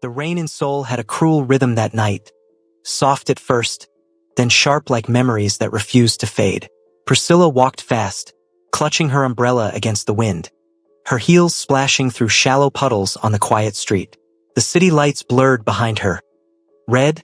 The rain in Seoul had a cruel rhythm that night, soft at first, then sharp like memories that refused to fade. Priscilla walked fast, clutching her umbrella against the wind, her heels splashing through shallow puddles on the quiet street. The city lights blurred behind her, red,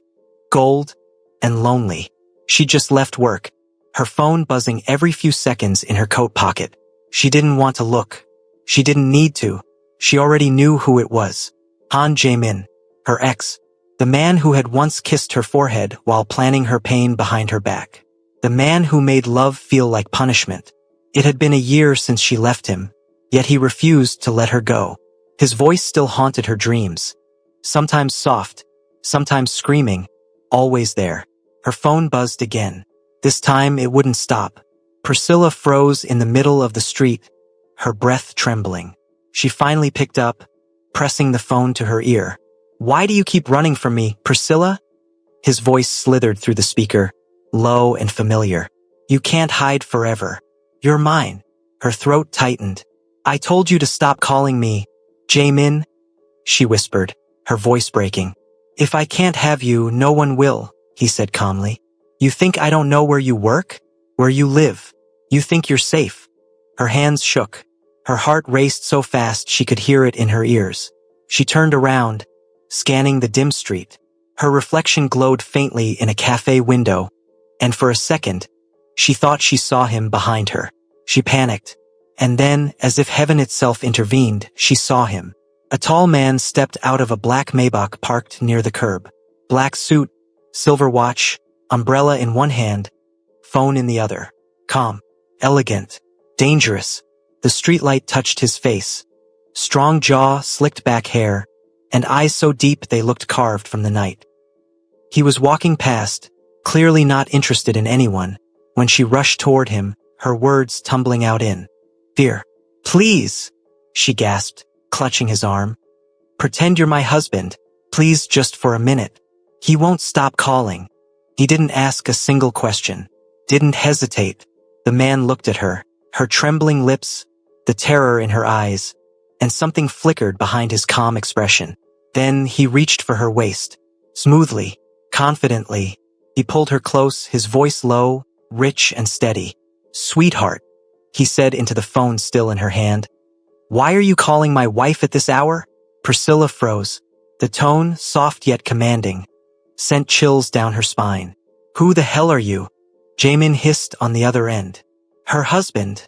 gold, and lonely. She just left work, her phone buzzing every few seconds in her coat pocket. She didn't want to look. She didn't need to. She already knew who it was. Han Jae-min, her ex, the man who had once kissed her forehead while planning her pain behind her back. The man who made love feel like punishment. It had been a year since she left him, yet he refused to let her go. His voice still haunted her dreams. Sometimes soft, sometimes screaming, always there. Her phone buzzed again. This time it wouldn't stop. Priscilla froze in the middle of the street, her breath trembling. She finally picked up, pressing the phone to her ear. "Why do you keep running from me, Priscilla?" His voice slithered through the speaker, low and familiar. "You can't hide forever. You're mine." Her throat tightened. "I told you to stop calling me Jae-min," she whispered, her voice breaking. "If I can't have you, no one will," he said calmly. "You think I don't know where you work? Where you live? You think you're safe?" Her hands shook. Her heart raced so fast she could hear it in her ears. She turned around, scanning the dim street. Her reflection glowed faintly in a cafe window, and for a second, she thought she saw him behind her. She panicked, and then, as if heaven itself intervened, she saw him. A tall man stepped out of a black Maybach parked near the curb. Black suit, silver watch, umbrella in one hand, phone in the other. Calm, elegant, dangerous. The streetlight touched his face. Strong jaw, slicked back hair, and eyes so deep they looked carved from the night. He was walking past, clearly not interested in anyone, when she rushed toward him, her words tumbling out in fear. "Please," she gasped, clutching his arm. "Pretend you're my husband, please, just for a minute. He won't stop calling." He didn't ask a single question, didn't hesitate. The man looked at her, her trembling lips, the terror in her eyes, and something flickered behind his calm expression. Then he reached for her waist. Smoothly, confidently, he pulled her close, his voice low, rich and steady. "Sweetheart," he said into the phone still in her hand. "Why are you calling my wife at this hour?" Priscilla froze. The tone, soft yet commanding, sent chills down her spine. "Who the hell are you?" Jae-min hissed on the other end. "Her husband,"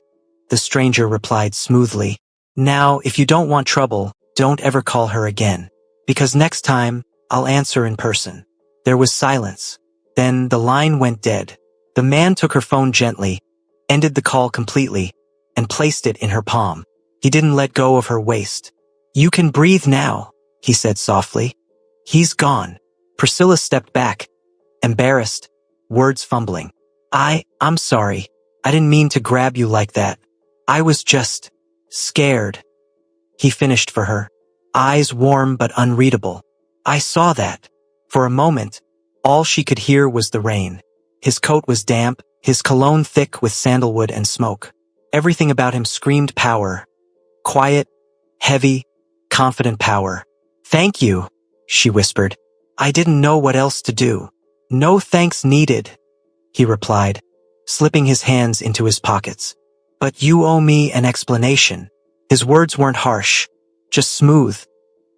the stranger replied smoothly. "Now, if you don't want trouble, don't ever call her again. Because next time, I'll answer in person." There was silence. Then the line went dead. The man took her phone gently, ended the call completely, and placed it in her palm. He didn't let go of her waist. "You can breathe now," he said softly. "He's gone." Priscilla stepped back, embarrassed, words fumbling. I'm sorry. I didn't mean to grab you like that. I was just scared." He finished for her, eyes warm but unreadable. "I saw that." For a moment, all she could hear was the rain. His coat was damp, his cologne thick with sandalwood and smoke. Everything about him screamed power. Quiet, heavy, confident power. "Thank you," she whispered. "I didn't know what else to do." "No thanks needed," he replied, slipping his hands into his pockets. "But you owe me an explanation." His words weren't harsh, just smooth,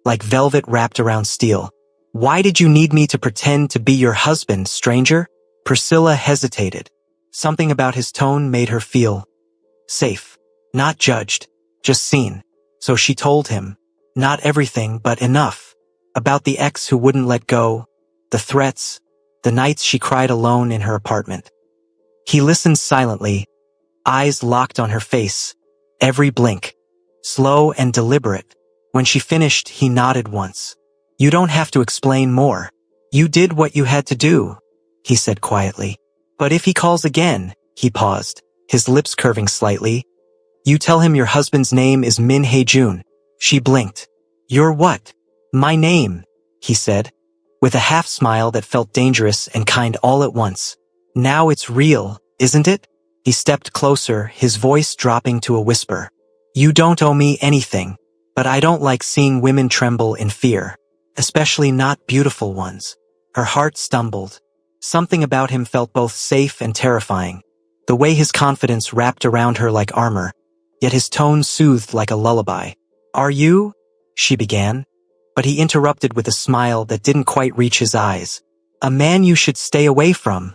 like velvet wrapped around steel. "Why did you need me to pretend to be your husband, stranger?" Priscilla hesitated. Something about his tone made her feel safe, not judged, just seen. So she told him, not everything but enough, about the ex who wouldn't let go, the threats, the nights she cried alone in her apartment. He listened silently, eyes locked on her face, every blink, slow and deliberate. When she finished, he nodded once. "You don't have to explain more. You did what you had to do," he said quietly. "But if he calls again," he paused, his lips curving slightly, "you tell him your husband's name is Min Hae-jun." She blinked. "Your what?" "My name," he said, with a half smile that felt dangerous and kind all at once. "Now it's real, isn't it?" He stepped closer, his voice dropping to a whisper. "You don't owe me anything, but I don't like seeing women tremble in fear." especially not beautiful ones. Her heart stumbled. Something about him felt both safe and terrifying. The way his confidence wrapped around her like armor, yet his tone soothed like a lullaby. "Are you?" she began, but he interrupted with a smile that didn't quite reach his eyes. "A man you should stay away from,"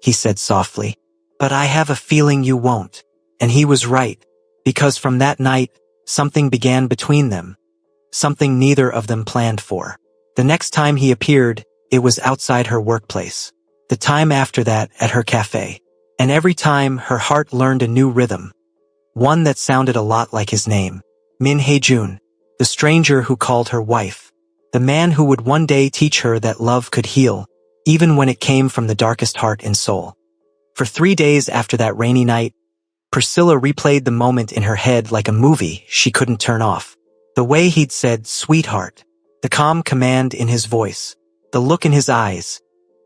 he said softly. "But I have a feeling you won't." And he was right, because from that night, something began between them. Something neither of them planned for. The next time he appeared, it was outside her workplace. The time after that, at her cafe. And every time, her heart learned a new rhythm. One that sounded a lot like his name. Min Hae-jun, the stranger who called her wife. The man who would one day teach her that love could heal, even when it came from the darkest heart and soul. For 3 days after that rainy night, Priscilla replayed the moment in her head like a movie she couldn't turn off. The way he'd said, "Sweetheart," the calm command in his voice, the look in his eyes.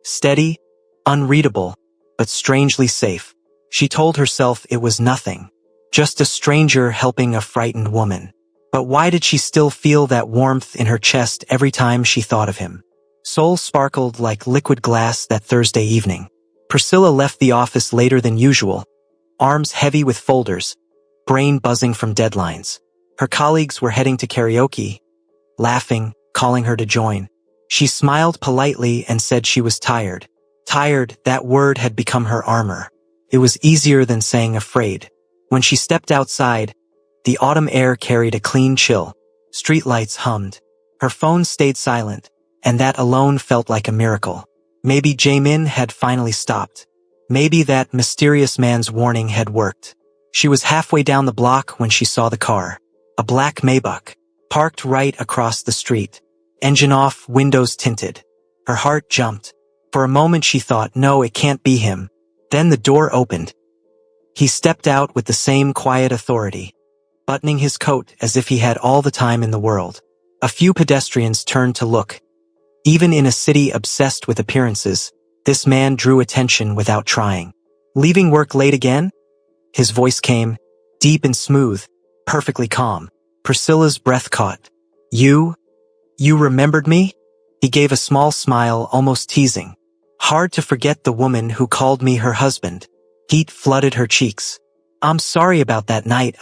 Steady, unreadable, but strangely safe. She told herself it was nothing. Just a stranger helping a frightened woman. But why did she still feel that warmth in her chest every time she thought of him? Soul sparkled like liquid glass that Thursday evening. Priscilla left the office later than usual, arms heavy with folders, brain buzzing from deadlines. Her colleagues were heading to karaoke, laughing, calling her to join. She smiled politely and said she was tired. Tired, that word had become her armor. It was easier than saying afraid. When she stepped outside, the autumn air carried a clean chill. Streetlights hummed. Her phone stayed silent, and that alone felt like a miracle. Maybe Jaemin had finally stopped. Maybe that mysterious man's warning had worked. She was halfway down the block when she saw the car. A black Maybach, parked right across the street. Engine off, windows tinted. Her heart jumped. For a moment she thought, no, it can't be him. Then the door opened. He stepped out with the same quiet authority, buttoning his coat as if he had all the time in the world. A few pedestrians turned to look. Even in a city obsessed with appearances, this man drew attention without trying. "Leaving work late again?" His voice came, deep and smooth, perfectly calm. Priscilla's breath caught. You remembered me?" He gave a small smile, almost teasing. "Hard to forget the woman who called me her husband." Heat flooded her cheeks. "I'm sorry about that night.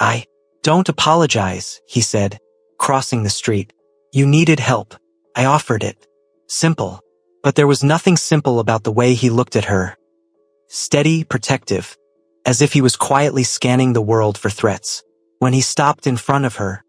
Don't apologize," he said, crossing the street. "You needed help. I offered it. Simple." But there was nothing simple about the way he looked at her. Steady, protective, as if he was quietly scanning the world for threats. When he stopped in front of her,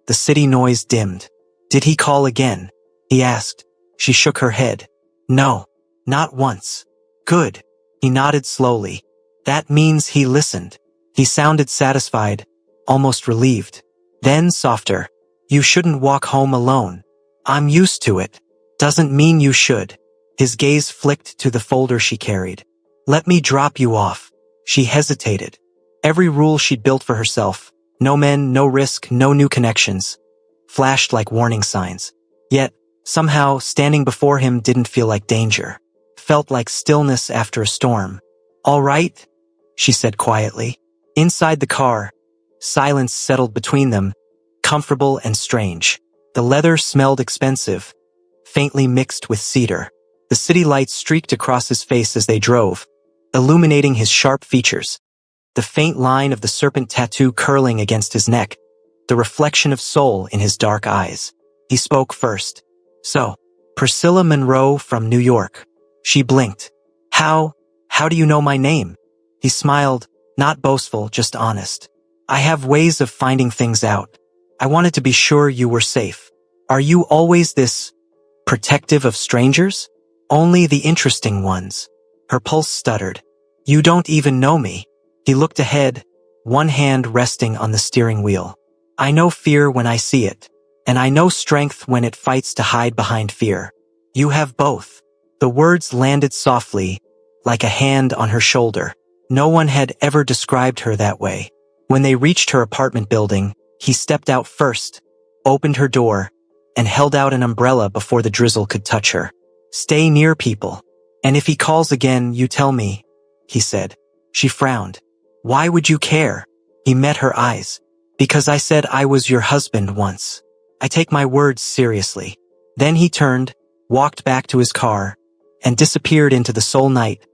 the city noise dimmed. "Did he call again?" he asked. She shook her head. "No, not once." "Good." He nodded slowly. "That means he listened." He sounded satisfied, almost relieved. Then softer. "You shouldn't walk home alone." "I'm used to it." "Doesn't mean you should." His gaze flicked to the folder she carried. "Let me drop you off." She hesitated. Every rule she'd built for herself, no men, no risk, no new connections, flashed like warning signs. Yet, somehow, standing before him didn't feel like danger. Felt like stillness after a storm. "All right," she said quietly. Inside the car, silence settled between them, comfortable and strange. The leather smelled expensive, faintly mixed with cedar. The city lights streaked across his face as they drove, illuminating his sharp features. The faint line of the serpent tattoo curling against his neck, the reflection of soul in his dark eyes. He spoke first. "So, Priscilla Monroe from New York." She blinked. How do you know my name?" He smiled, not boastful, just honest. "I have ways of finding things out. I wanted to be sure you were safe." "Are you always this protective of strangers?" "Only the interesting ones." Her pulse stuttered. "You don't even know me." He looked ahead, one hand resting on the steering wheel. "I know fear when I see it, and I know strength when it fights to hide behind fear. You have both." The words landed softly, like a hand on her shoulder. No one had ever described her that way. When they reached her apartment building, he stepped out first, opened her door, and held out an umbrella before the drizzle could touch her. "Stay near people. And if he calls again, you tell me," he said. She frowned. "Why would you care?" He met her eyes. "Because I said I was your husband once. I take my words seriously." Then he turned, walked back to his car, and disappeared into the Seoul night,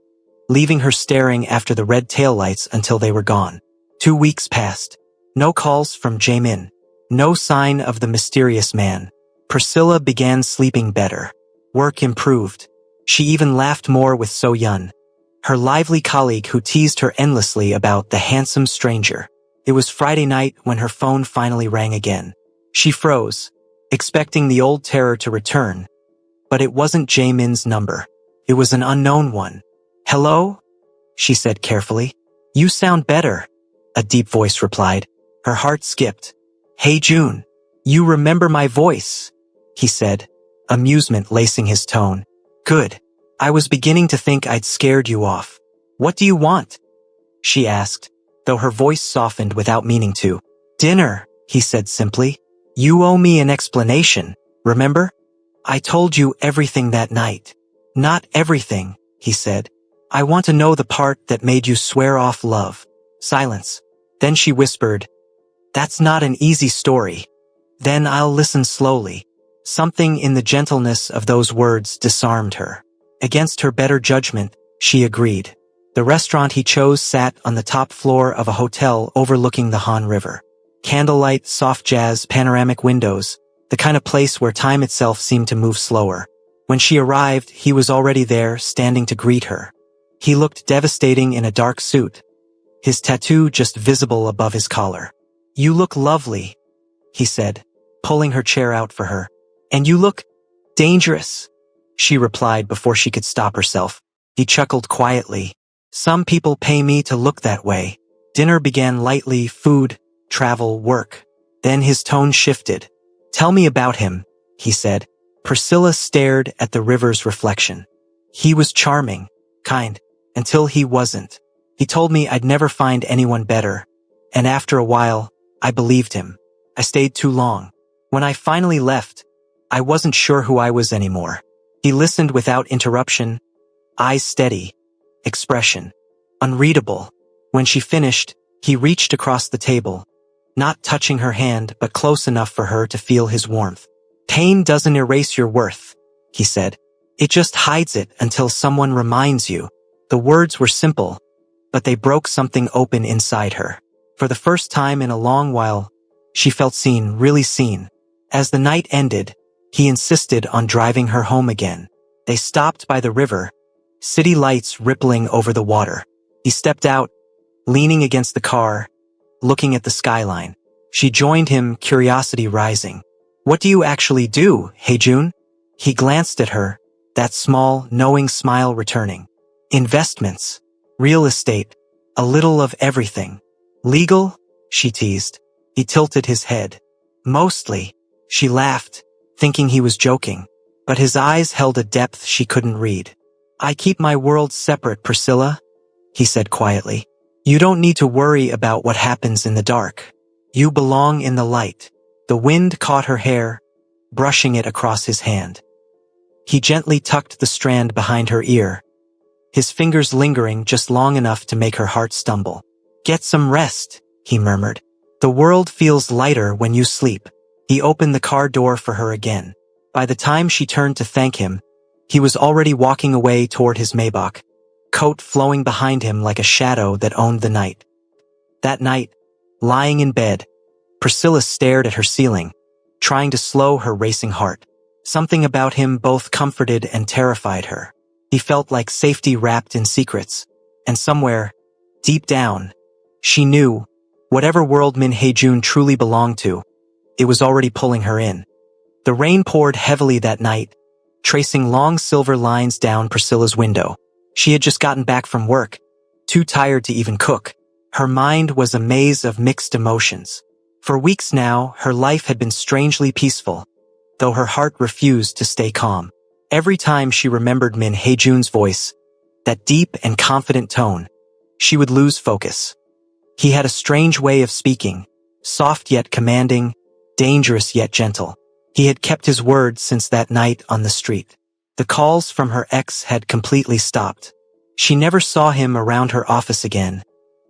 leaving her staring after the red taillights until they were gone. 2 weeks passed. No calls from Jaemin. No sign of the mysterious man. Priscilla began sleeping better. Work improved. She even laughed more with So-yeon, her lively colleague who teased her endlessly about the handsome stranger. It was Friday night when her phone finally rang again. She froze, expecting the old terror to return, but it wasn't Jaemin's number. It was an unknown one. "Hello?" she said carefully. "You sound better," a deep voice replied. Her heart skipped. "Hey June, you remember my voice?" he said, amusement lacing his tone. "Good. I was beginning to think I'd scared you off. What do you want?" she asked, though her voice softened without meaning to. "Dinner," he said simply. "You owe me an explanation, remember? I told you everything that night." "Not everything," he said. "I want to know the part that made you swear off love." Silence. Then she whispered, "That's not an easy story." "Then I'll listen slowly." Something in the gentleness of those words disarmed her. Against her better judgment, she agreed. The restaurant he chose sat on the top floor of a hotel overlooking the Han River. Candlelight, soft jazz, panoramic windows, the kind of place where time itself seemed to move slower. When she arrived, he was already there, standing to greet her. He looked devastating in a dark suit, his tattoo just visible above his collar. "You look lovely," he said, pulling her chair out for her. "And you look dangerous," she replied before she could stop herself. He chuckled quietly. "Some people pay me to look that way." Dinner began lightly, food, travel, work. Then his tone shifted. "Tell me about him," he said. Priscilla stared at the river's reflection. "He was charming, kind, until he wasn't. He told me I'd never find anyone better, and after a while, I believed him. I stayed too long. When I finally left, I wasn't sure who I was anymore." He listened without interruption, eyes steady, expression unreadable. When she finished, he reached across the table, not touching her hand but close enough for her to feel his warmth. "Pain doesn't erase your worth," he said. "It just hides it until someone reminds you." The words were simple, but they broke something open inside her. For the first time in a long while, she felt seen, really seen. As the night ended, he insisted on driving her home again. They stopped by the river, city lights rippling over the water. He stepped out, leaning against the car, looking at the skyline. She joined him, curiosity rising. "What do you actually do, Hae-jun?" He glanced at her, that small, knowing smile returning. "Investments, real estate, a little of everything." "Legal?" she teased. He tilted his head. "Mostly." She laughed, thinking he was joking, but his eyes held a depth she couldn't read. "I keep my worlds separate, Priscilla," he said quietly. "You don't need to worry about what happens in the dark. You belong in the light." The wind caught her hair, brushing it across his hand. He gently tucked the strand behind her ear, his fingers lingering just long enough to make her heart stumble. "Get some rest," he murmured. "The world feels lighter when you sleep." He opened the car door for her again. By the time she turned to thank him, he was already walking away toward his Maybach, coat flowing behind him like a shadow that owned the night. That night, lying in bed, Priscilla stared at her ceiling, trying to slow her racing heart. Something about him both comforted and terrified her. He felt like safety wrapped in secrets, and somewhere, deep down, she knew, whatever world Min Hae-jun truly belonged to, it was already pulling her in. The rain poured heavily that night, tracing long silver lines down Priscilla's window. She had just gotten back from work, too tired to even cook. Her mind was a maze of mixed emotions. For weeks now, her life had been strangely peaceful, though her heart refused to stay calm. Every time she remembered Min Hae-jun's voice, that deep and confident tone, she would lose focus. He had a strange way of speaking, soft yet commanding, dangerous yet gentle. He had kept his word since that night on the street. The calls from her ex had completely stopped. She never saw him around her office again,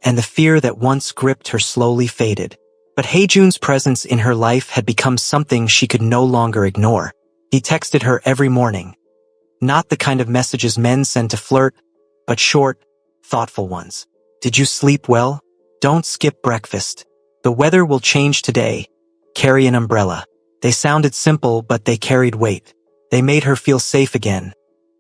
and the fear that once gripped her slowly faded. But Hae-jun's presence in her life had become something she could no longer ignore. He texted her every morning. Not the kind of messages men send to flirt, but short, thoughtful ones. Did you sleep well? Don't skip breakfast. The weather will change today. Carry an umbrella. They sounded simple, but they carried weight. They made her feel safe again.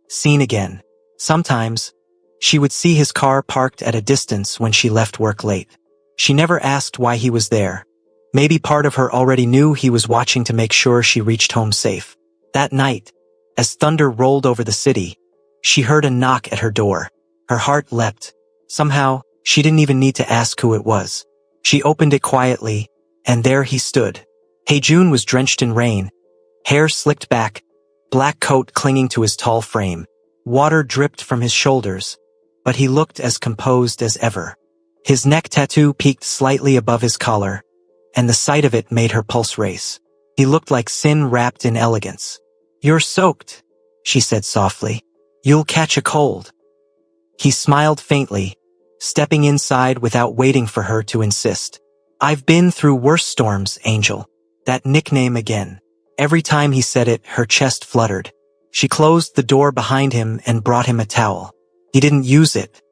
Seen again. Sometimes, she would see his car parked at a distance when she left work late. She never asked why he was there. Maybe part of her already knew he was watching to make sure she reached home safe. That night, as thunder rolled over the city, she heard a knock at her door. Her heart leapt. Somehow, she didn't even need to ask who it was. She opened it quietly, and there he stood. Hae-jun was drenched in rain, hair slicked back, black coat clinging to his tall frame. Water dripped from his shoulders, but he looked as composed as ever. His neck tattoo peaked slightly above his collar, and the sight of it made her pulse race. He looked like sin wrapped in elegance. "You're soaked," she said softly. "You'll catch a cold." He smiled faintly, stepping inside without waiting for her to insist. "I've been through worse storms, Angel." That nickname again. Every time he said it, her chest fluttered. She closed the door behind him and brought him a towel. He didn't use it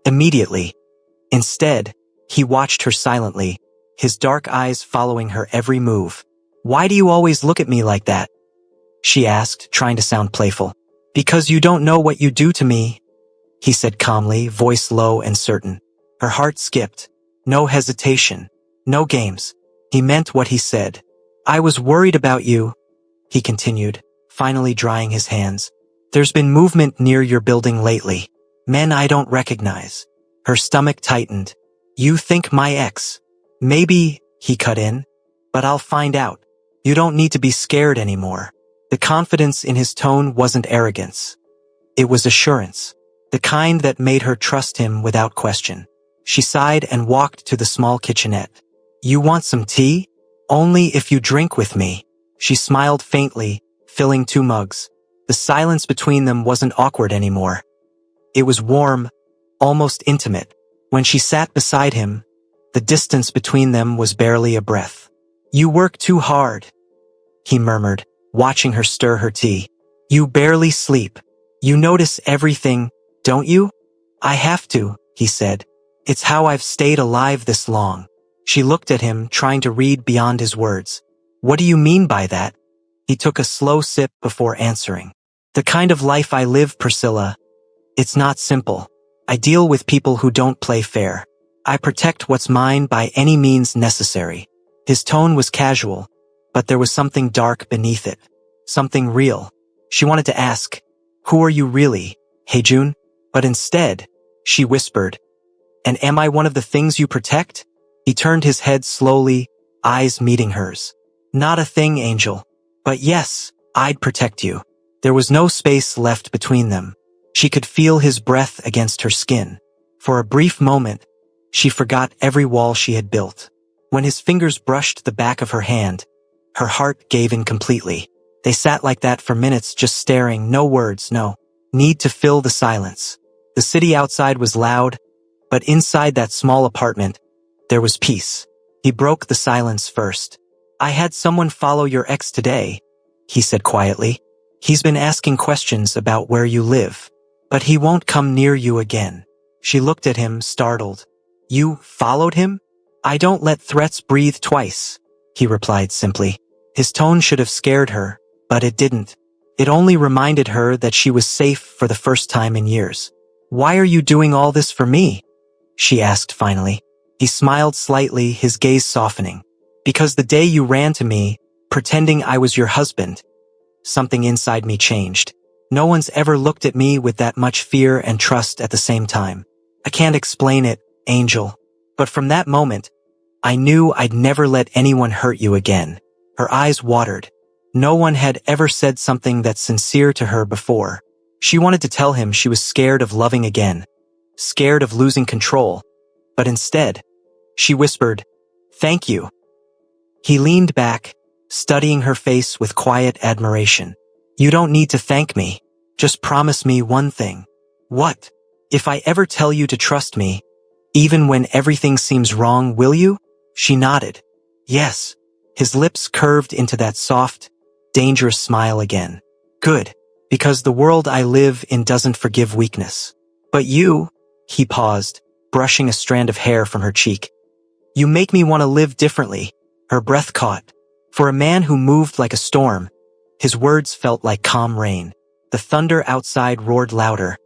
immediately. Instead, he watched her silently, his dark eyes following her every move. "Why do you always look at me like that?" she asked, trying to sound playful. "Because you don't know what you do to me," he said calmly, voice low and certain. Her heart skipped. No hesitation. No games. He meant what he said. "I was worried about you," he continued, finally drying his hands. "There's been movement near your building lately. Men I don't recognize." Her stomach tightened. "You think my ex?" "Maybe," he cut in, "but I'll find out. You don't need to be scared anymore." The confidence in his tone wasn't arrogance. It was assurance. The kind that made her trust him without question. She sighed and walked to the small kitchenette. "You want some tea?" "Only if you drink with me." She smiled faintly, filling 2 mugs. The silence between them wasn't awkward anymore. It was warm, almost intimate. When she sat beside him, the distance between them was barely a breath. "You work too hard," he murmured, watching her stir her tea. "You barely sleep. You notice everything, don't you?" "I have to," he said. "It's how I've stayed alive this long." She looked at him, trying to read beyond his words. "What do you mean by that?" He took a slow sip before answering. "The kind of life I live, Priscilla. It's not simple. I deal with people who don't play fair. I protect what's mine by any means necessary." His tone was casual, but there was something dark beneath it. Something real. She wanted to ask, "Who are you really, Hae-jun?" But instead, she whispered, "And am I one of the things you protect?" He turned his head slowly, eyes meeting hers. "Not a thing, Angel. But yes, I'd protect you." There was no space left between them. She could feel his breath against her skin. For a brief moment, she forgot every wall she had built. When his fingers brushed the back of her hand, her heart gave in completely. They sat like that for minutes, just staring, no words, no need to fill the silence. The city outside was loud, but inside that small apartment, there was peace. He broke the silence first. "I had someone follow your ex today," he said quietly. "He's been asking questions about where you live. But he won't come near you again." She looked at him, startled. "You followed him?" "I don't let threats breathe twice," he replied simply. His tone should have scared her, but it didn't. It only reminded her that she was safe for the first time in years. "Why are you doing all this for me?" she asked finally. He smiled slightly, his gaze softening. "Because the day you ran to me, pretending I was your husband, something inside me changed. No one's ever looked at me with that much fear and trust at the same time. I can't explain it, Angel. But from that moment, I knew I'd never let anyone hurt you again." Her eyes watered. No one had ever said something that sincere to her before. She wanted to tell him she was scared of loving again, scared of losing control. But instead, she whispered, "Thank you." He leaned back, studying her face with quiet admiration. "You don't need to thank me. Just promise me one thing." "What?" "If I ever tell you to trust me, even when everything seems wrong, will you?" She nodded. "Yes." His lips curved into that soft, dangerous smile again. Good, because the world I live in doesn't forgive weakness. But you, he paused, brushing a strand of hair from her cheek. You make me want to live differently. Her breath caught. For a man who moved like a storm, his words felt like calm rain. The thunder outside roared louder,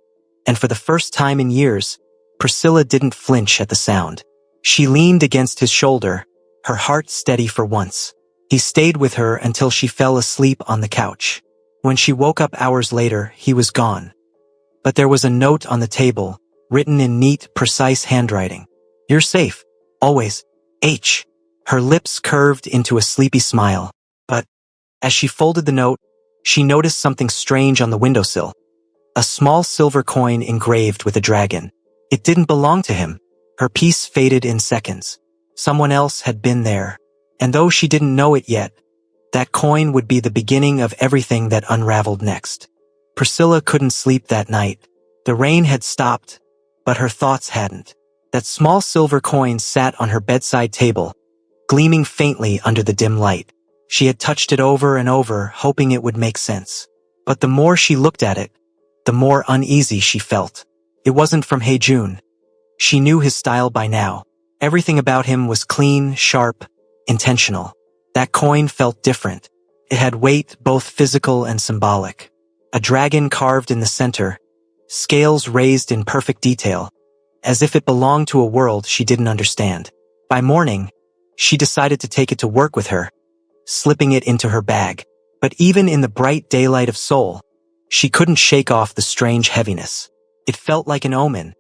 and for the first time in years, Priscilla didn't flinch at the sound. She leaned against his shoulder, her heart steady for once. He stayed with her until she fell asleep on the couch. When she woke up hours later, he was gone. But there was a note on the table, written in neat, precise handwriting. You're safe. Always. H. Her lips curved into a sleepy smile. But, as she folded the note, she noticed something strange on the windowsill. A small silver coin engraved with a dragon. It didn't belong to him. Her peace faded in seconds. Someone else had been there. And though she didn't know it yet, that coin would be the beginning of everything that unraveled next. Priscilla couldn't sleep that night. The rain had stopped, but her thoughts hadn't. That small silver coin sat on her bedside table, gleaming faintly under the dim light. She had touched it over and over, hoping it would make sense. But the more she looked at it, the more uneasy she felt. It wasn't from Hae-jun. She knew his style by now. Everything about him was clean, sharp, intentional. That coin felt different. It had weight, both physical and symbolic. A dragon carved in the center, scales raised in perfect detail, as if it belonged to a world she didn't understand. By morning, she decided to take it to work with her, slipping it into her bag. But even in the bright daylight of Seoul, she couldn't shake off the strange heaviness. It felt like an omen,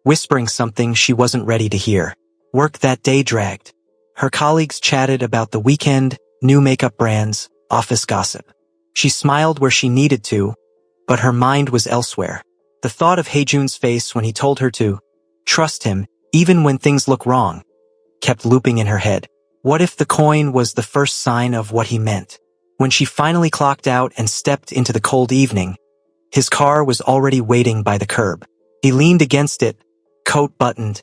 whispering something she wasn't ready to hear. Work that day dragged. Her colleagues chatted about the weekend, new makeup brands, office gossip. She smiled where she needed to, but her mind was elsewhere. The thought of Hae-jun's face when he told her to trust him, even when things look wrong, kept looping in her head. What if the coin was the first sign of what he meant? When she finally clocked out and stepped into the cold evening, his car was already waiting by the curb. He leaned against it, coat buttoned,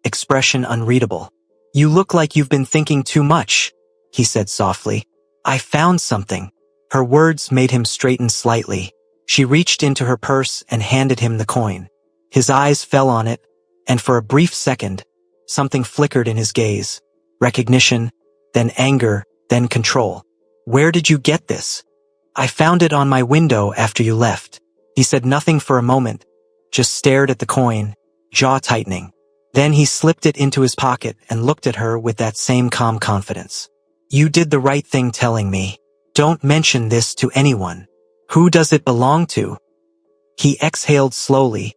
expression unreadable. You look like you've been thinking too much, he said softly. I found something. Her words made him straighten slightly. She reached into her purse and handed him the coin. His eyes fell on it, and for a brief second, something flickered in his gaze. Recognition, then anger, then control. Where did you get this? I found it on my window after you left. He said nothing for a moment, just stared at the coin, jaw tightening. Then he slipped it into his pocket and looked at her with that same calm confidence. You did the right thing telling me. Don't mention this to anyone. Who does it belong to? He exhaled slowly,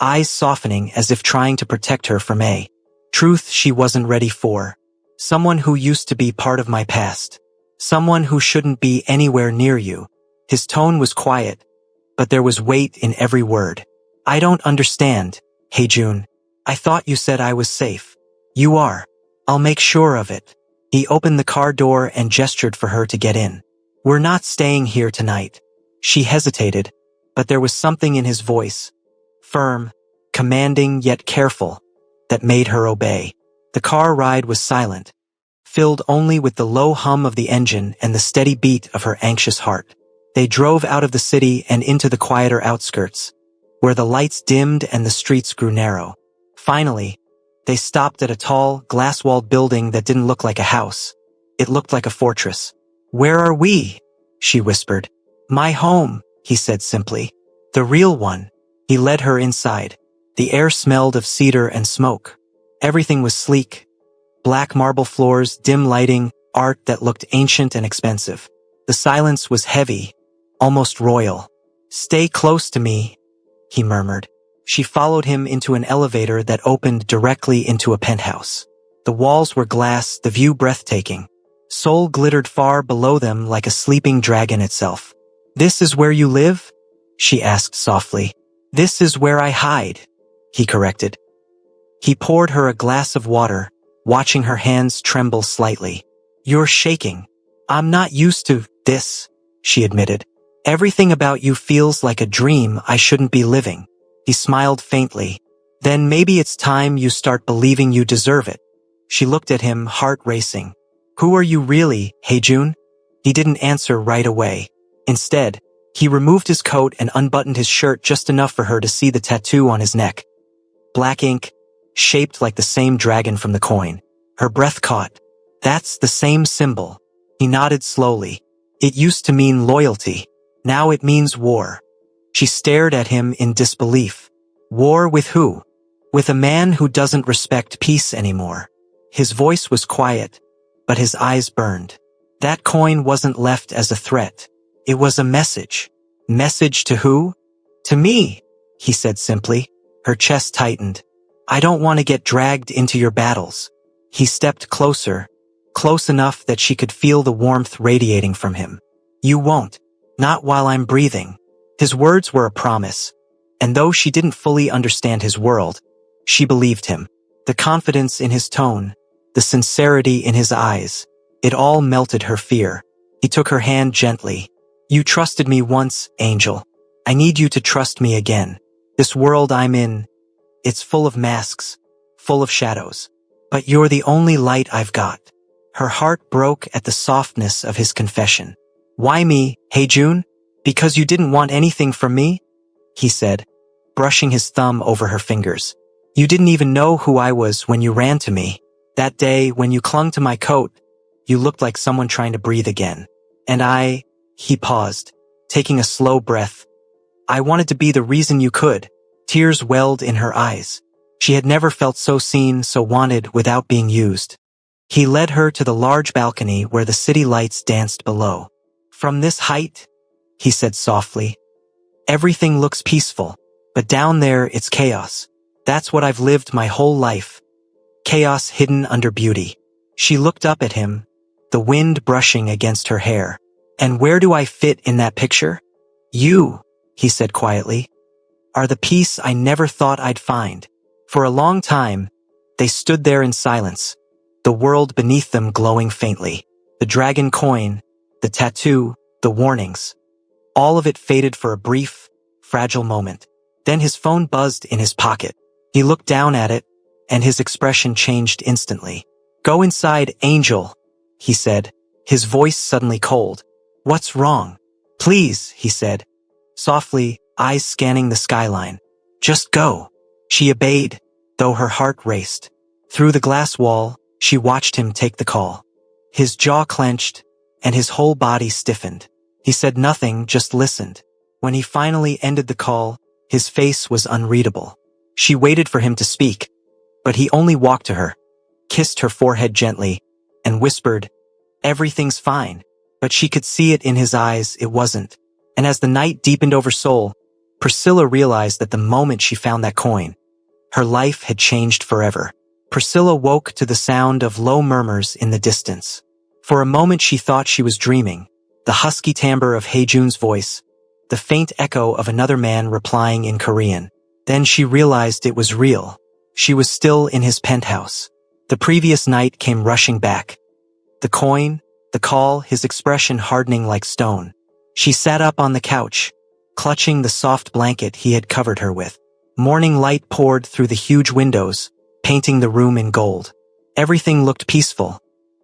eyes softening as if trying to protect her from a truth she wasn't ready for. Someone who used to be part of my past. Someone who shouldn't be anywhere near you. His tone was quiet, but there was weight in every word. I don't understand, Hae-jun. I thought you said I was safe. You are. I'll make sure of it. He opened the car door and gestured for her to get in. We're not staying here tonight. She hesitated, but there was something in his voice, firm, commanding yet careful, that made her obey. The car ride was silent, filled only with the low hum of the engine and the steady beat of her anxious heart. They drove out of the city and into the quieter outskirts, where the lights dimmed and the streets grew narrow. Finally, they stopped at a tall, glass-walled building that didn't look like a house. It looked like a fortress. Where are we? She whispered. My home, he said simply. The real one. He led her inside. The air smelled of cedar and smoke. Everything was sleek. Black marble floors, dim lighting, art that looked ancient and expensive. The silence was heavy, almost royal. Stay close to me, he murmured. She followed him into an elevator that opened directly into a penthouse. The walls were glass, the view breathtaking. Seoul glittered far below them like a sleeping dragon itself. This is where you live? She asked softly. This is where I hide, he corrected. He poured her a glass of water, watching her hands tremble slightly. You're shaking. I'm not used to this, she admitted. Everything about you feels like a dream I shouldn't be living. He smiled faintly. Then maybe it's time you start believing you deserve it. She looked at him, heart racing. Who are you really, Hae-jun? He didn't answer right away. Instead, he removed his coat and unbuttoned his shirt just enough for her to see the tattoo on his neck. Black ink, shaped like the same dragon from the coin. Her breath caught. That's the same symbol. He nodded slowly. It used to mean loyalty. Now it means war. She stared at him in disbelief. War with who? With a man who doesn't respect peace anymore. His voice was quiet, but his eyes burned. That coin wasn't left as a threat. It was a message. Message to who? To me, he said simply. Her chest tightened. I don't want to get dragged into your battles. He stepped closer, close enough that she could feel the warmth radiating from him. You won't. Not while I'm breathing. His words were a promise, and though she didn't fully understand his world, she believed him. The confidence in his tone, the sincerity in his eyes, it all melted her fear. He took her hand gently. You trusted me once, Angel. I need you to trust me again. This world I'm in, it's full of masks, full of shadows. But you're the only light I've got. Her heart broke at the softness of his confession. Why me, Hae-jun? Because you didn't want anything from me? He said, brushing his thumb over her fingers. You didn't even know who I was when you ran to me. That day, when you clung to my coat, you looked like someone trying to breathe again. And he paused, taking a slow breath. I wanted to be the reason you could. Tears welled in her eyes. She had never felt so seen, so wanted without being used. He led her to the large balcony where the city lights danced below. From this height, he said softly, everything looks peaceful, but down there it's chaos. That's what I've lived my whole life. Chaos hidden under beauty. She looked up at him, the wind brushing against her hair. And where do I fit in that picture? You, he said quietly, are the peace I never thought I'd find. For a long time, they stood there in silence, the world beneath them glowing faintly. The dragon coin, the tattoo, the warnings. All of it faded for a brief, fragile moment. Then his phone buzzed in his pocket. He looked down at it, and his expression changed instantly. Go inside, Angel, he said, his voice suddenly cold. What's wrong? Please, he said, softly, eyes scanning the skyline. Just go. She obeyed, though her heart raced. Through the glass wall, she watched him take the call. His jaw clenched, and his whole body stiffened. He said nothing, just listened. When he finally ended the call, his face was unreadable. She waited for him to speak, but he only walked to her, kissed her forehead gently, and whispered, everything's fine. But she could see it in his eyes, it wasn't. And as the night deepened over Seoul, Priscilla realized that the moment she found that coin, her life had changed forever. Priscilla woke to the sound of low murmurs in the distance. For a moment she thought she was dreaming, the husky timbre of Hae-jun's voice, the faint echo of another man replying in Korean. Then she realized it was real. She was still in his penthouse. The previous night came rushing back. The coin, the call, his expression hardening like stone. She sat up on the couch, clutching the soft blanket he had covered her with. Morning light poured through the huge windows, painting the room in gold. Everything looked peaceful,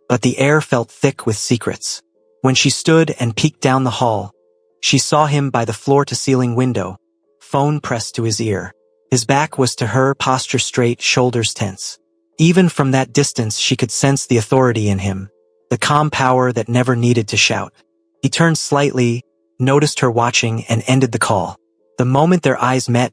but the air felt thick with secrets. When she stood and peeked down the hall, she saw him by the floor-to-ceiling window, phone pressed to his ear. His back was to her, posture straight, shoulders tense. Even from that distance she could sense the authority in him, the calm power that never needed to shout. He turned slightly, noticed her watching, and ended the call. The moment their eyes met,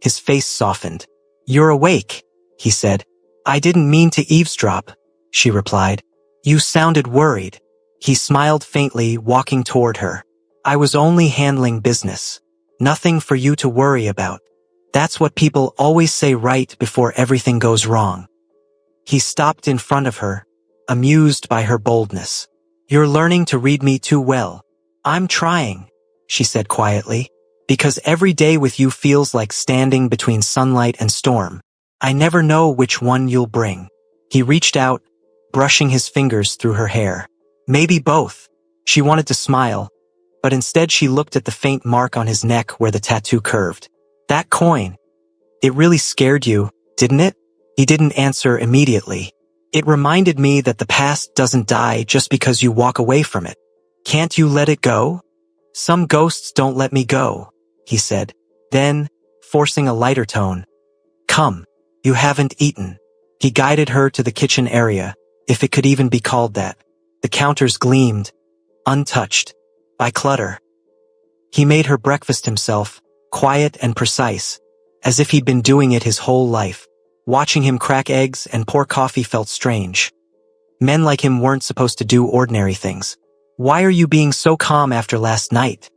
his face softened. You're awake, he said. I didn't mean to eavesdrop, she replied. You sounded worried. He smiled faintly, walking toward her. I was only handling business. Nothing for you to worry about. That's what people always say right before everything goes wrong. He stopped in front of her, amused by her boldness. You're learning to read me too well. I'm trying, she said quietly, because every day with you feels like standing between sunlight and storm. I never know which one you'll bring. He reached out, brushing his fingers through her hair. Maybe both. She wanted to smile, but instead she looked at the faint mark on his neck where the tattoo curved. That coin. It really scared you, didn't it? He didn't answer immediately. It reminded me that the past doesn't die just because you walk away from it. Can't you let it go? Some ghosts don't let me go, he said. Then, forcing a lighter tone, come, you haven't eaten. He guided her to the kitchen area, if it could even be called that. The counters gleamed, untouched by clutter. He made her breakfast himself, quiet and precise, as if he'd been doing it his whole life. Watching him crack eggs and pour coffee felt strange. Men like him weren't supposed to do ordinary things. Why are you being so calm after last night?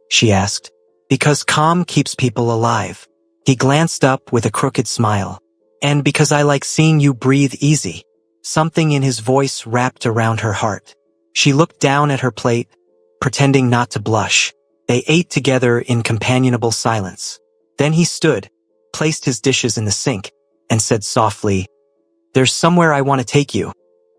She asked. Because calm keeps people alive. He glanced up with a crooked smile. And because I like seeing you breathe easy. Something in his voice wrapped around her heart. She looked down at her plate, pretending not to blush. They ate together in companionable silence. Then he stood, placed his dishes in the sink, and said softly, There's somewhere I want to take you.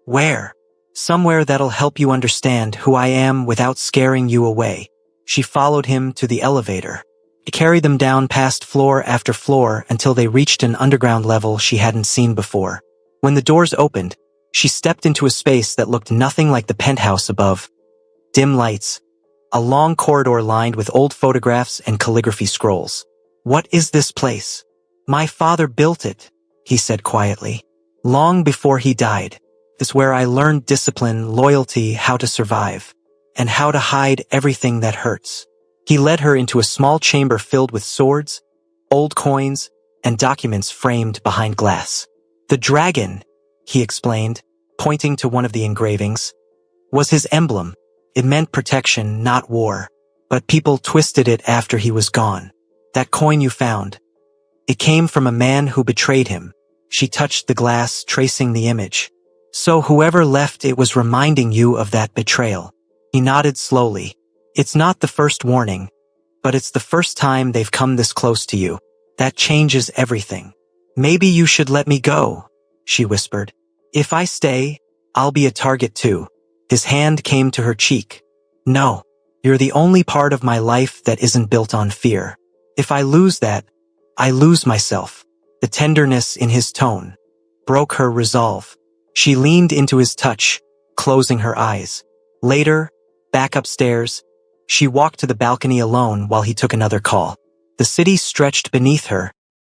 Where? Somewhere that'll help you understand who I am without scaring you away. She followed him to the elevator. He carried them down past floor after floor until they reached an underground level she hadn't seen before. When the doors opened, she stepped into a space that looked nothing like the penthouse above. Dim lights, a long corridor lined with old photographs and calligraphy scrolls. What is this place? My father built it, he said quietly. Long before he died. This is where I learned discipline, loyalty, how to survive, and how to hide everything that hurts. He led her into a small chamber filled with swords, old coins, and documents framed behind glass. The dragon, he explained, pointing to one of the engravings, was his emblem. It meant protection, not war. But people twisted it after he was gone. That coin you found. It came from a man who betrayed him. She touched the glass, tracing the image. So whoever left it was reminding you of that betrayal. He nodded slowly. It's not the first warning, but it's the first time they've come this close to you. That changes everything. Maybe you should let me go, she whispered. If I stay, I'll be a target too. His hand came to her cheek. No, you're the only part of my life that isn't built on fear. If I lose that, I lose myself. The tenderness in his tone broke her resolve. She leaned into his touch, closing her eyes. Later, back upstairs, she walked to the balcony alone while he took another call. The city stretched beneath her,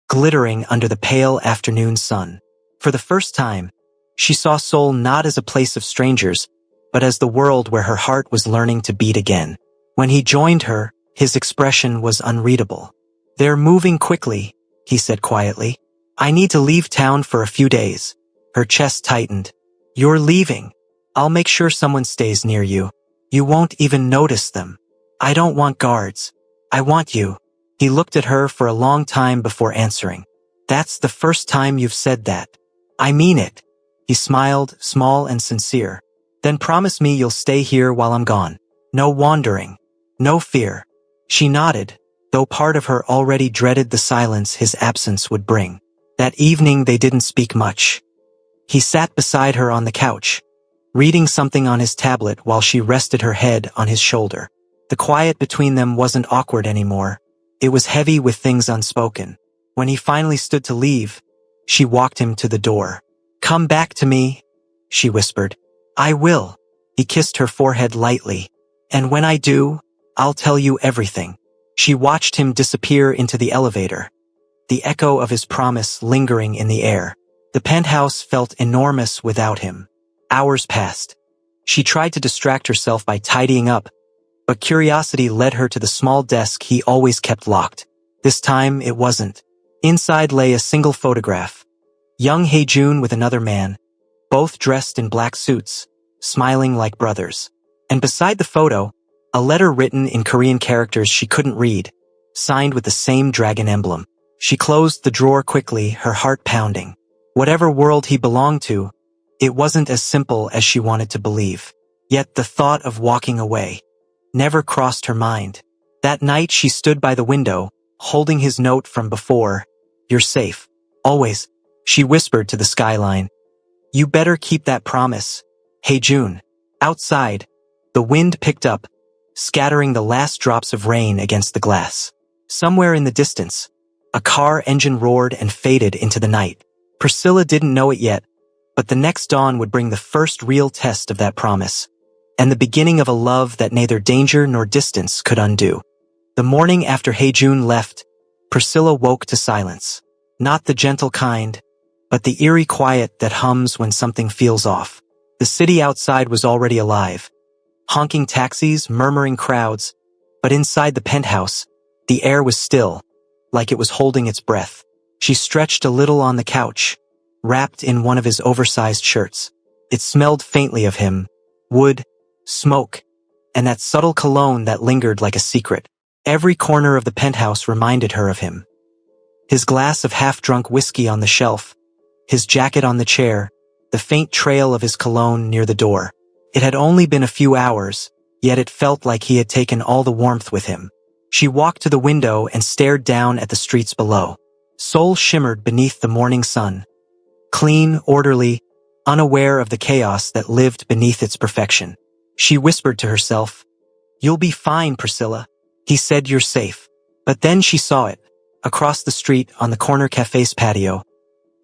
glittering under the pale afternoon sun. For the first time, she saw Seoul not as a place of strangers, but as the world where her heart was learning to beat again. When he joined her, his expression was unreadable. They're moving quickly, he said quietly. I need to leave town for a few days. Her chest tightened. You're leaving. I'll make sure someone stays near you. You won't even notice them. I don't want guards. I want you. He looked at her for a long time before answering. That's the first time you've said that. I mean it. He smiled, small and sincere. Then promise me you'll stay here while I'm gone. No wandering. No fear. She nodded, though part of her already dreaded the silence his absence would bring. That evening they didn't speak much. He sat beside her on the couch, reading something on his tablet while she rested her head on his shoulder. The quiet between them wasn't awkward anymore. It was heavy with things unspoken. When he finally stood to leave, she walked him to the door. Come back to me, she whispered. I will. He kissed her forehead lightly. And when I do, I'll tell you everything. She watched him disappear into the elevator, the echo of his promise lingering in the air. The penthouse felt enormous without him. Hours passed. She tried to distract herself by tidying up, but curiosity led her to the small desk he always kept locked. This time it wasn't. Inside lay a single photograph. Young Hae-jun with another man, both dressed in black suits, smiling like brothers. And beside the photo, a letter written in Korean characters she couldn't read, signed with the same dragon emblem. She closed the drawer quickly, her heart pounding. Whatever world he belonged to, it wasn't as simple as she wanted to believe. Yet the thought of walking away never crossed her mind. That night she stood by the window, holding his note from before. You're safe. Always. She whispered to the skyline. You better keep that promise. Hae-jun. Outside, the wind picked up, scattering the last drops of rain against the glass. Somewhere in the distance, a car engine roared and faded into the night. Priscilla didn't know it yet, but the next dawn would bring the first real test of that promise. and the beginning of a love that neither danger nor distance could undo. The morning after Hae-jun left, Priscilla woke to silence. Not the gentle kind, but the eerie quiet that hums when something feels off. The city outside was already alive. Honking taxis, murmuring crowds, but inside the penthouse, the air was still, like it was holding its breath. She stretched a little on the couch, wrapped in one of his oversized shirts. It smelled faintly of him, wood, smoke, and that subtle cologne that lingered like a secret. Every corner of the penthouse reminded her of him. His glass of half-drunk whiskey on the shelf, his jacket on the chair, the faint trail of his cologne near the door. It had only been a few hours, yet it felt like he had taken all the warmth with him. She walked to the window and stared down at the streets below. Seoul shimmered beneath the morning sun. Clean, orderly, unaware of the chaos that lived beneath its perfection. She whispered to herself, "You'll be fine, Priscilla." He said, "You're safe." But then she saw it. Across the street, on the corner cafe's patio,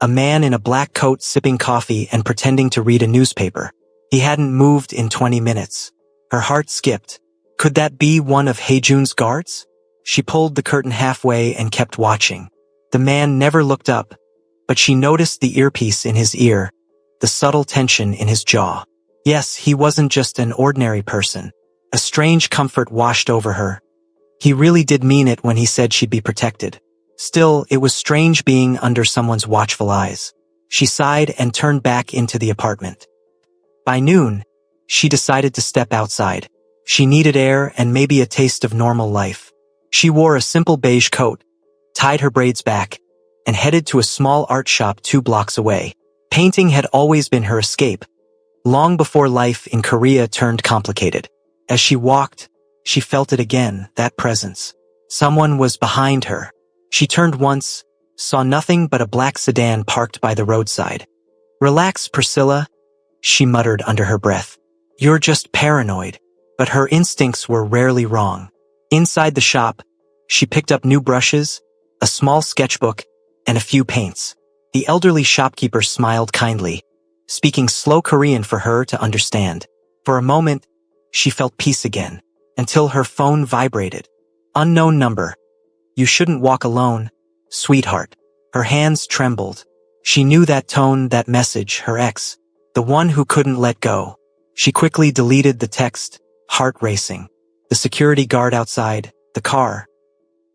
a man in a black coat sipping coffee and pretending to read a newspaper. He hadn't moved in 20 minutes. Her heart skipped. Could that be one of Hae-jun's guards? She pulled the curtain halfway and kept watching. The man never looked up, but she noticed the earpiece in his ear, the subtle tension in his jaw. Yes, he wasn't just an ordinary person. A strange comfort washed over her. He really did mean it when he said she'd be protected. Still, it was strange being under someone's watchful eyes. She sighed and turned back into the apartment. By noon, she decided to step outside. She needed air and maybe a taste of normal life. She wore a simple beige coat, tied her braids back, and headed to a small art shop 2 blocks away. Painting had always been her escape, long before life in Korea turned complicated. As she walked, she felt it again, that presence. Someone was behind her. She turned once, saw nothing but a black sedan parked by the roadside. "Relax, Priscilla," she muttered under her breath. "You're just paranoid." But her instincts were rarely wrong. Inside the shop, she picked up new brushes, a small sketchbook, and a few paints. The elderly shopkeeper smiled kindly, speaking slow Korean for her to understand. For a moment, she felt peace again, until her phone vibrated. Unknown number. "You shouldn't walk alone, sweetheart." Her hands trembled. She knew that tone, that message, her ex, the one who couldn't let go. She quickly deleted the text, heart racing. The security guard outside, the car.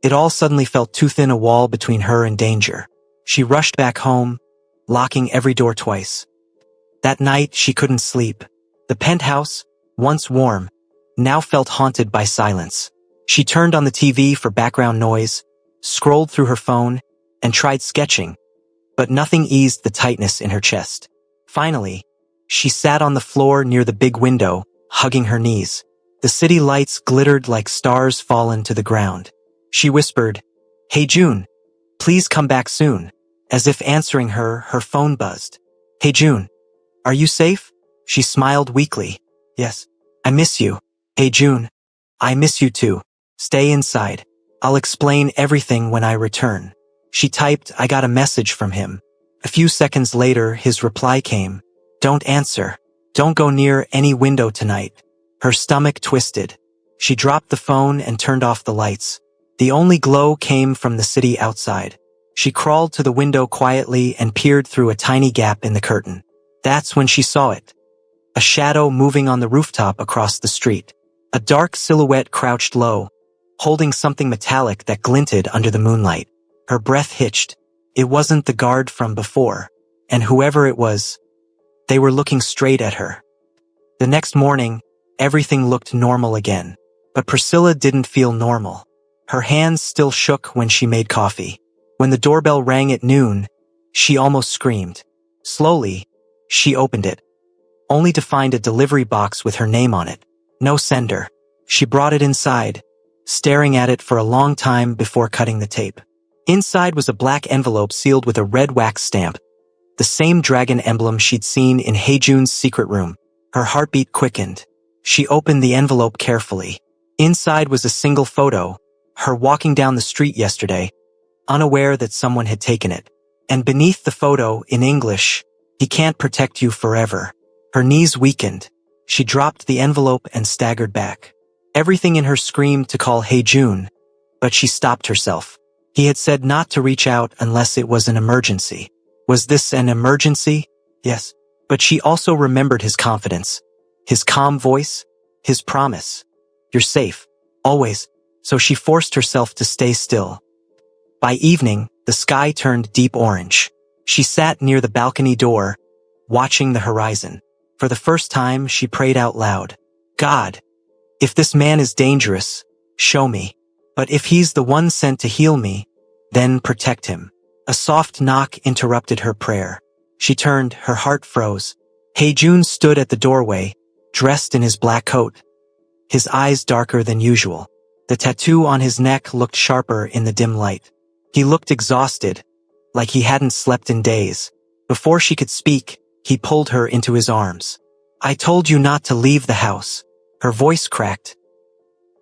It all suddenly felt too thin a wall between her and danger. She rushed back home, locking every door twice. That night, she couldn't sleep. The penthouse, once warm, now felt haunted by silence. She turned on the TV for background noise, scrolled through her phone, and tried sketching, but nothing eased the tightness in her chest. Finally, she sat on the floor near the big window, hugging her knees. The city lights glittered like stars fallen to the ground. She whispered, "Hae-jun, please come back soon." As if answering her, her phone buzzed. "Hae-jun, are you safe?" She smiled weakly. "Yes, I miss you." "Hae-jun, I miss you too. Stay inside. I'll explain everything when I return." She typed, "I got a message from him." A few seconds later, his reply came. "Don't answer. Don't go near any window tonight." Her stomach twisted. She dropped the phone and turned off the lights. The only glow came from the city outside. She crawled to the window quietly and peered through a tiny gap in the curtain. That's when she saw it. A shadow moving on the rooftop across the street. A dark silhouette crouched low, holding something metallic that glinted under the moonlight. Her breath hitched. It wasn't the guard from before, and whoever it was, they were looking straight at her. The next morning, everything looked normal again, but Priscilla didn't feel normal. Her hands still shook when she made coffee. When the doorbell rang at noon, she almost screamed. Slowly, she opened it, only to find a delivery box with her name on it. No sender. She brought it inside, staring at it for a long time before cutting the tape. Inside was a black envelope sealed with a red wax stamp, the same dragon emblem she'd seen in Hae-jun's secret room. Her heartbeat quickened. She opened the envelope carefully. Inside was a single photo, her walking down the street yesterday, unaware that someone had taken it. And beneath the photo, in English, "He can't protect you forever." Her knees weakened. She dropped the envelope and staggered back. Everything in her screamed to call Hae-jun, but she stopped herself. He had said not to reach out unless it was an emergency. Was this an emergency? Yes. But she also remembered his confidence, his calm voice, his promise. You're safe. Always. So she forced herself to stay still. By evening, the sky turned deep orange. She sat near the balcony door, watching the horizon. For the first time, she prayed out loud. God, if this man is dangerous, show me. But if he's the one sent to heal me, then protect him. A soft knock interrupted her prayer. She turned, her heart froze. Hae-jun stood at the doorway, dressed in his black coat, his eyes darker than usual. The tattoo on his neck looked sharper in the dim light. He looked exhausted, like he hadn't slept in days. Before she could speak, he pulled her into his arms. I told you not to leave the house. Her voice cracked.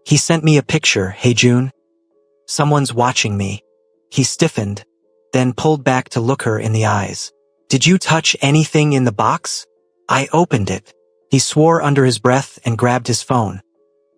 He sent me a picture, Hae-jun. Someone's watching me. He stiffened, then pulled back to look her in the eyes. Did you touch anything in the box? I opened it. He swore under his breath and grabbed his phone,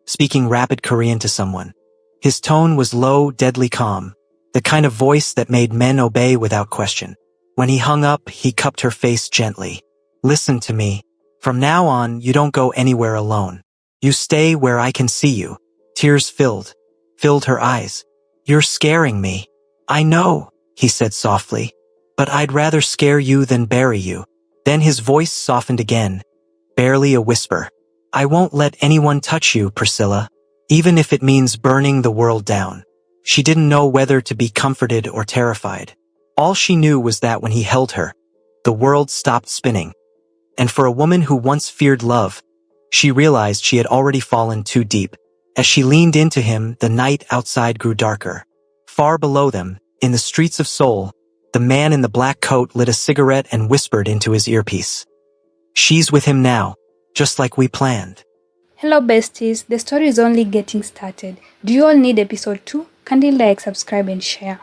speaking rapid Korean to someone. His tone was low, deadly calm, the kind of voice that made men obey without question. When he hung up, he cupped her face gently. Listen to me. From now on, you don't go anywhere alone. You stay where I can see you. Tears filled her eyes. You're scaring me. I know, he said softly, but I'd rather scare you than bury you. Then his voice softened again, barely a whisper. I won't let anyone touch you, Priscilla, even if it means burning the world down. She didn't know whether to be comforted or terrified. All she knew was that when he held her, the world stopped spinning. And for a woman who once feared love, she realized she had already fallen too deep. As she leaned into him, the night outside grew darker. Far below them, in the streets of Seoul, the man in the black coat lit a cigarette and whispered into his earpiece. She's with him now, just like we planned. Hello besties, the story is only getting started. Do you all need episode 2? Kindly like, subscribe and share.